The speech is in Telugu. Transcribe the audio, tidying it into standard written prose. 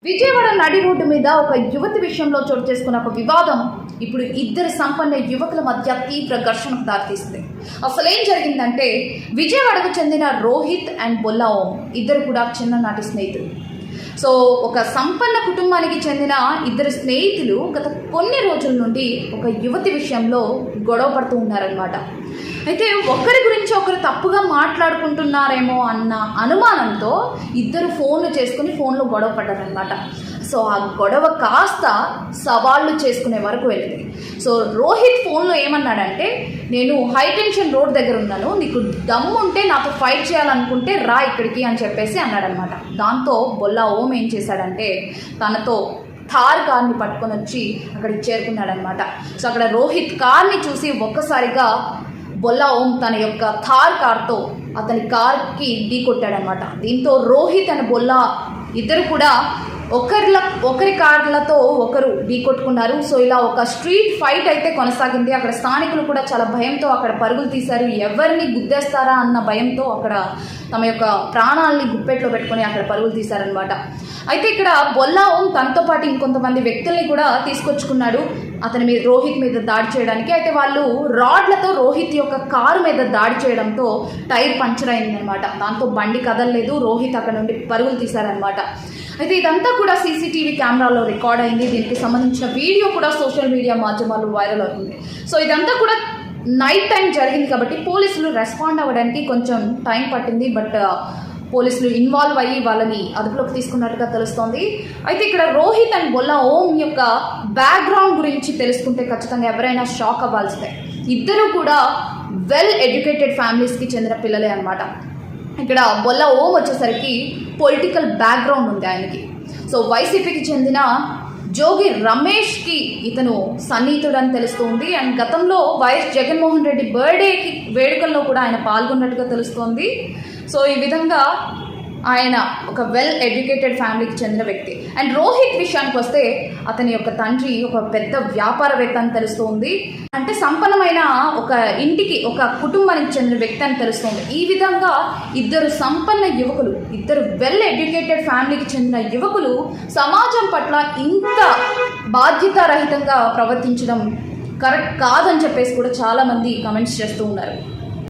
విజయవాడ నడి రోడ్డు మీద ఒక యువతి విషయంలో చోటు చేసుకున్న ఒక వివాదం ఇప్పుడు ఇద్దరు సంపన్న యువకుల మధ్య తీవ్ర ఘర్షణకు దారితీస్తుంది. అసలు ఏం జరిగిందంటే, విజయవాడకు చెందిన రోహిత్ అండ్ బొల్లా ఓం ఇద్దరు కూడా చిన్ననాటి స్నేహితులు. సో ఒక సంపన్న కుటుంబానికి చెందిన ఇద్దరు స్నేహితులు గత కొన్ని రోజుల నుండి ఒక యువతి విషయంలో గొడవ పడుతూ ఉన్నారనమాట. అయితే ఒకరి గురించి ఒకరు తప్పుగా మాట్లాడుకుంటున్నారేమో అన్న అనుమానంతో ఇద్దరు ఫోన్లు చేసుకుని ఫోన్లో గొడవ పడ్డారనమాట. సో ఆ గొడవ కాస్త సవాళ్ళు చేసుకునే వరకు వెళ్ళింది. సో రోహిత్ ఫోన్లో ఏమన్నాడంటే, నేను హై టెన్షన్ రోడ్ దగ్గర ఉన్నాను, నీకు దమ్ము ఉంటే నాతో ఫైట్ చేయాలనుకుంటే రా ఇక్కడికి అని చెప్పేసి అన్నాడనమాట. దాంతో బొల్లా ఓం ఏం చేశాడంటే, తనతో థార్ కార్ని పట్టుకొని వచ్చి అక్కడికి చేరుకున్నాడనమాట. సో అక్కడ రోహిత్ కార్ని చూసి ఒక్కసారిగా బొల్లా ఓం తన యొక్క థార్ కార్తో అతని కార్కి ఢీ కొట్టాడనమాట. దీంతో రోహిత్ అండ్ బొల్లా ఇద్దరు కూడా ఒకరి కార్లతో ఒకరు ఢీ కొట్టుకున్నారు. సో ఇలా ఒక స్ట్రీట్ ఫైట్ అయితే కొనసాగింది. అక్కడ స్థానికులు కూడా చాలా భయంతో అక్కడ పరుగులు తీశారు. ఎవరిని గుద్దేస్తారా అన్న భయంతో అక్కడ తమ యొక్క ప్రాణాలని గుప్పెట్లో పెట్టుకొని అక్కడ పరుగులు తీశారనమాట. అయితే ఇక్కడ బొల్లా ఓం తనతో పాటు ఇంకొంతమంది వ్యక్తుల్ని కూడా తీసుకొచ్చుకున్నాడు అతని మీద, రోహిత్ మీద దాడి చేయడానికి. అయితే వాళ్ళు రాడ్లతో రోహిత్ యొక్క కారు మీద దాడి చేయడంతో టైర్ పంచర్ అయిందనమాట. దాంతో బండి కదలలేదు, రోహిత్ అక్కడ నుండి పరుగులు తీశారనమాట. అయితే ఇదంతా కూడా సీసీటీవీ కెమెరాలో రికార్డ్ అయింది. దీనికి సంబంధించిన వీడియో కూడా సోషల్ మీడియా మాధ్యమాల్లో వైరల్ అవుతుంది. సో ఇదంతా కూడా నైట్ టైం జరిగింది కాబట్టి పోలీసులు రెస్పాండ్ అవ్వడానికి కొంచెం టైం పట్టింది. బట్ పోలీసులు ఇన్వాల్వ్ అయ్యి వాళ్ళని అదుపులోకి తీసుకున్నట్టుగా తెలుస్తోంది. అయితే ఇక్కడ రోహిత్ అండ్ బొల్లా ఓం యొక్క బ్యాక్గ్రౌండ్ గురించి తెలుసుకుంటే ఖచ్చితంగా ఎవరైనా షాక్ అవ్వాల్సిందే. ఇద్దరు కూడా వెల్ ఎడ్యుకేటెడ్ ఫ్యామిలీస్కి చెందిన పిల్లలే అనమాట. ఇక్కడ బొల్లా ఓం వచ్చేసరికి పొలిటికల్ బ్యాక్గ్రౌండ్ ఉంది ఆయనకి. సో వైసీపీకి చెందిన జోగి రమేష్కి ఇతను సన్నిహితుడు అని తెలుస్తోంది. అండ్ గతంలో వైఎస్ జగన్మోహన్ రెడ్డి బర్త్డేకి వేడుకల్లో కూడా ఆయన పాల్గొన్నట్టుగా తెలుస్తోంది. సో ఈ విధంగా ఆయన ఒక వెల్ ఎడ్యుకేటెడ్ ఫ్యామిలీకి చెందిన వ్యక్తి. అండ్ రోహిత్ విషయానికి వస్తే అతని యొక్క తండ్రి ఒక పెద్ద వ్యాపారవేత్త అని తెలుస్తోంది. అంటే సంపన్నమైన ఒక ఇంటికి, ఒక కుటుంబానికి చెందిన వ్యక్తి అని తెలుస్తోంది. ఈ విధంగా ఇద్దరు సంపన్న యువకులు, ఇద్దరు వెల్ ఎడ్యుకేటెడ్ ఫ్యామిలీకి చెందిన యువకులు సమాజం పట్ల ఇంత బాధ్యతారహితంగా ప్రవర్తించడం కరెక్ట్ కాదని చెప్పేసి కూడా చాలామంది కమెంట్స్ చేస్తూ ఉన్నారు.